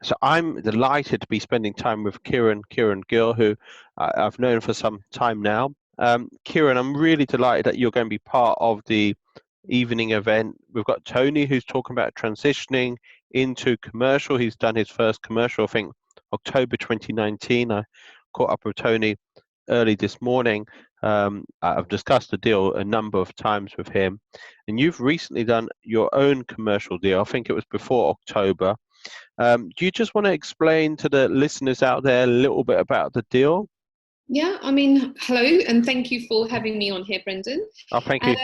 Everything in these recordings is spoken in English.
So I'm delighted to be spending time with Kiren Gill, who I've known for some time now. Kiren, I'm really delighted that you're going to be part of the evening event. We've got Tony, who's talking about transitioning into commercial. He's done his first commercial, I think, October 2019. I caught up with Tony early this morning. I've discussed the deal a number of times with him, and you've recently done your own commercial deal. I think it was before October. Do you just want to explain to the listeners out there a little bit about the deal? Yeah, I mean, hello, and thank you for having me on here, Brendan. Oh, thank Uh, you.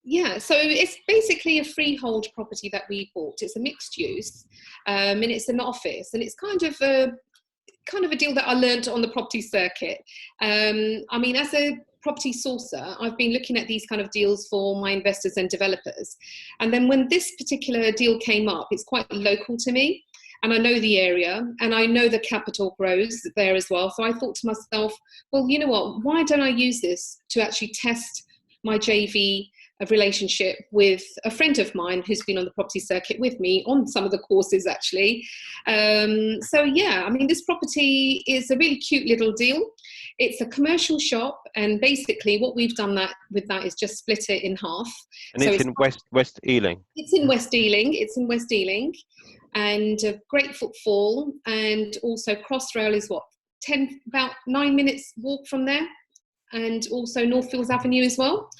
yeah, so it's basically a freehold property that we bought. It's a mixed use, and it's an office, and it's kind of a deal that I learned on the property circuit. I mean, as a property sourcer, I've been looking at these kind of deals for my investors and developers. And then when this particular deal came up, it's quite local to me. And I know the area and I know the capital grows there as well. So I thought to myself, well, you know what, why don't I use this to actually test my JV relationship with a friend of mine who's been on the property circuit with me on some of the courses actually. So yeah, I mean, this property is a really cute little deal. It's a commercial shop, and basically what we've done with that is just split it in half. And So it's in West Ealing. it's in West Ealing. It's in West Ealing, and a great footfall, and also Crossrail is about 9 minutes walk from there, and also Northfields Avenue as well.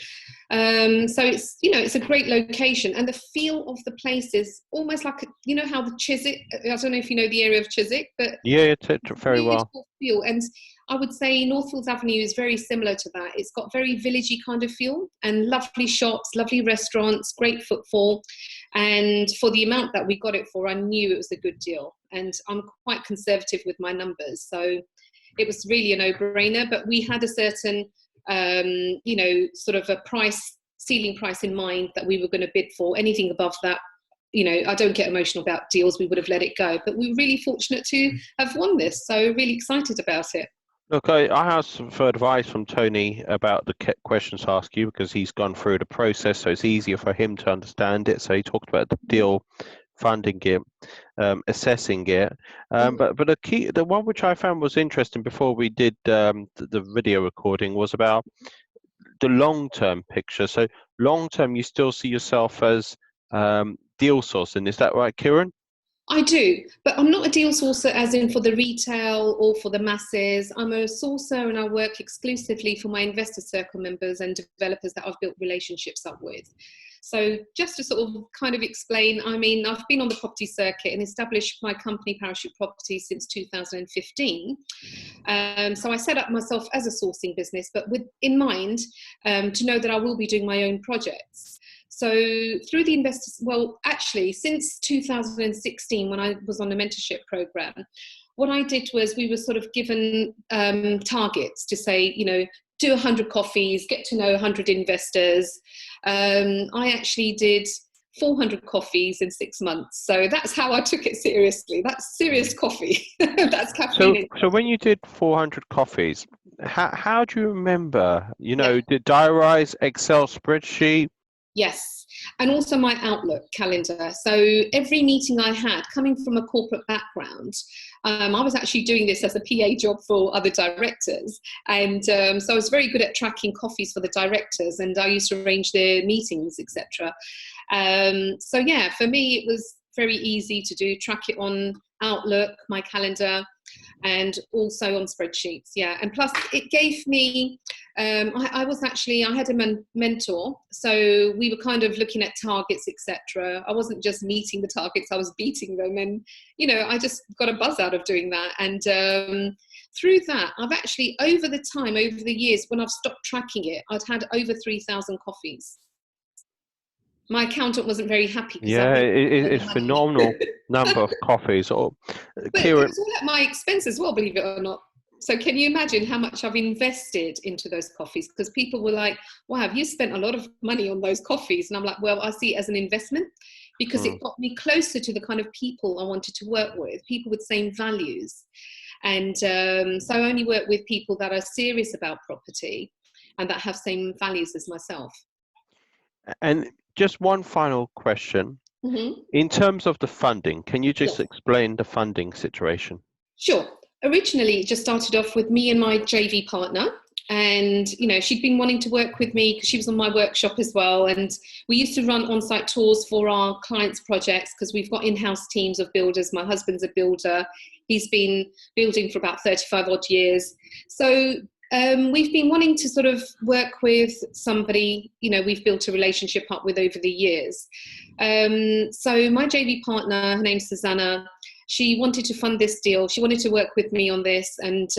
So it's a great location, and the feel of the place is almost like how the Chiswick. I don't know if you know the area of Chiswick, but Yeah, very well. beautiful feel. And I would say Northfields Avenue is very similar to that. It's got very villagey kind of feel, and lovely shops, lovely restaurants, great footfall. And for the amount that we got it for, I knew it was a good deal. And I'm quite conservative with my numbers, so it was really a no-brainer. But we had a certain sort of a ceiling price in mind that we were going to bid for. Anything above that, I don't get emotional about deals, we would have let it go. But we were really fortunate to have won this, so really excited about it. Look, I asked for advice from Tony about the questions to ask you because he's gone through the process, so it's easier for him to understand it. So he talked about the deal, funding it, assessing it. But the one which I found was interesting before we did the video recording was about the long-term picture. So long-term, you still see yourself as deal sourcing. Is that right, Kiren? I do, but I'm not a deal sourcer as in for the retail or for the masses. I'm a sourcer, and I work exclusively for my investor circle members and developers that I've built relationships up with. So just to sort of kind of explain, I mean, I've been on the property circuit and established my company, Parachute Properties, since 2015. So I set up myself as a sourcing business, but in mind to know that I will be doing my own projects. So through the investors, well, actually, since 2016, when I was on a mentorship program, what I did was we were sort of given targets to say, do 100 coffees, get to know 100 investors. I actually did 400 coffees in 6 months. So that's how I took it seriously. That's serious coffee. That's caffeine. So when you did 400 coffees, how do you remember? Did diarize, Excel spreadsheet? Yes, and also my Outlook calendar. So every meeting I had, coming from a corporate background, I was actually doing this as a PA job for other directors. And so I was very good at tracking coffees for the directors, and I used to arrange their meetings, etc. So yeah, for me, it was very easy to track it on Outlook, my calendar, and also on spreadsheets. Yeah, and plus it gave me, I had a mentor, so we were kind of looking at targets, etc. I wasn't just meeting the targets, I was beating them, and I just got a buzz out of doing that. And through that, I've actually, over the years, when I've stopped tracking it, I'd had over 3,000 coffees. My accountant wasn't very happy. Yeah, it's phenomenal number of coffees. But it was all at my expense as well, believe it or not. So can you imagine how much I've invested into those coffees? Because people were like, wow, you spent a lot of money on those coffees. And I'm like, well, I see it as an investment because it got me closer to the kind of people I wanted to work with, people with same values. And so I only work with people that are serious about property and that have same values as myself. And just one final question. Mhm. In terms of the funding, can you just Yes. explain the funding situation? Sure. Originally, it just started off with me and my JV partner. And, she'd been wanting to work with me because she was on my workshop as well. And we used to run on-site tours for our clients' projects because we've got in-house teams of builders. My husband's a builder. He's been building for about 35 odd years. So we've been wanting to sort of work with somebody, we've built a relationship up with over the years. So my JV partner, her name's Susanna, she wanted to fund this deal. She wanted to work with me on this. And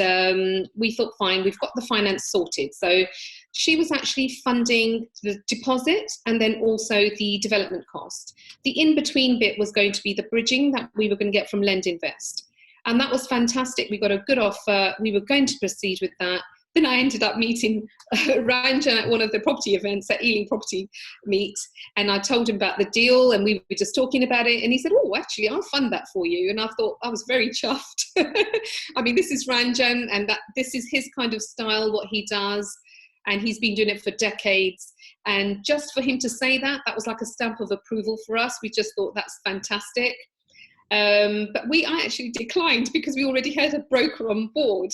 we thought, fine, we've got the finance sorted. So she was actually funding the deposit and then also the development cost. The in-between bit was going to be the bridging that we were going to get from Lend Invest. And that was fantastic. We got a good offer. We were going to proceed with that. Then I ended up meeting Ranjan at one of the property events at Ealing Property Meet, and I told him about the deal, and we were just talking about it, and he said, oh, actually, I'll fund that for you. And I thought, I was very chuffed. I mean, this is Ranjan, and this is his kind of style, what he does, and he's been doing it for decades. And just for him to say that was like a stamp of approval for us. We just thought that's fantastic. But I actually declined because we already had a broker on board.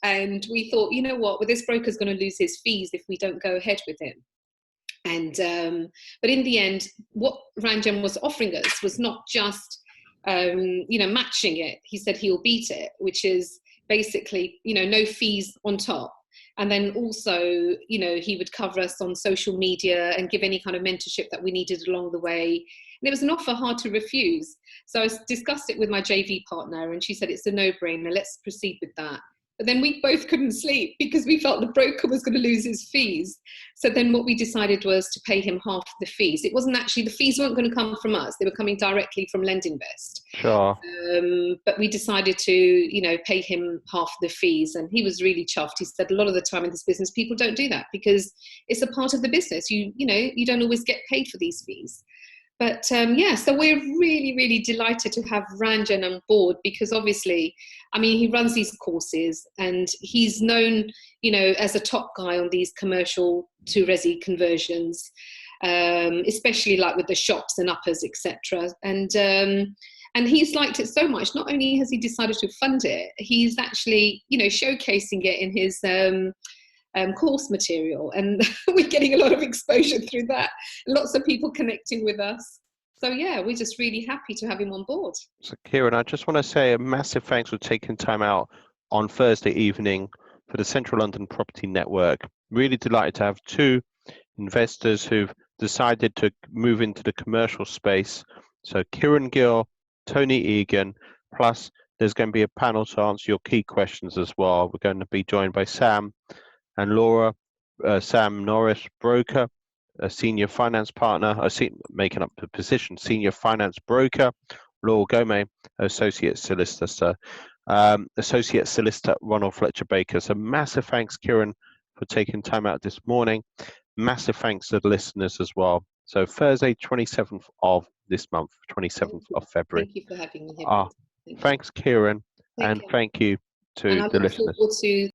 And we thought, you know what, well, this broker's going to lose his fees if we don't go ahead with him. And but in the end, what Ranjan was offering us was not just, matching it. He said he'll beat it, which is basically, no fees on top. And then also, he would cover us on social media and give any kind of mentorship that we needed along the way. And it was an offer hard to refuse. So I discussed it with my JV partner, and she said, it's a no-brainer, let's proceed with that. But then we both couldn't sleep because we felt the broker was going to lose his fees. So then what we decided was to pay him half the fees. It wasn't actually, the fees weren't going to come from us. They were coming directly from Lend Invest. Sure. But we decided to, pay him half the fees. And he was really chuffed. He said a lot of the time in this business, people don't do that because it's a part of the business. You don't always get paid for these fees. But so we're really, really delighted to have Ranjan on board because obviously, he runs these courses and he's known, as a top guy on these commercial to resi conversions, especially like with the shops and uppers, etc. And he's liked it so much. Not only has he decided to fund it, he's actually, showcasing it in his course material, and we're getting a lot of exposure through that. Lots of people connecting with us. So yeah, we're just really happy to have him on board. So Kiren, I just want to say a massive thanks for taking time out on Thursday evening for the Central London Property Network. Really delighted to have two investors who've decided to move into the commercial space. So Kiren Gill, Tony Egan, plus there's going to be a panel to answer your key questions as well. We're going to be joined by Sam and Laura, Sam Norris, broker, a senior finance partner, making up the position, senior finance broker, Laura Gomez, associate solicitor, Ronald Fletcher Baker. So massive thanks, Kiren, for taking time out this morning. Massive thanks to the listeners as well. So Thursday, 27th of this month, 27th of February. Thank you for having me here. Thanks, Kiren, and thank you to the listeners. I look forward to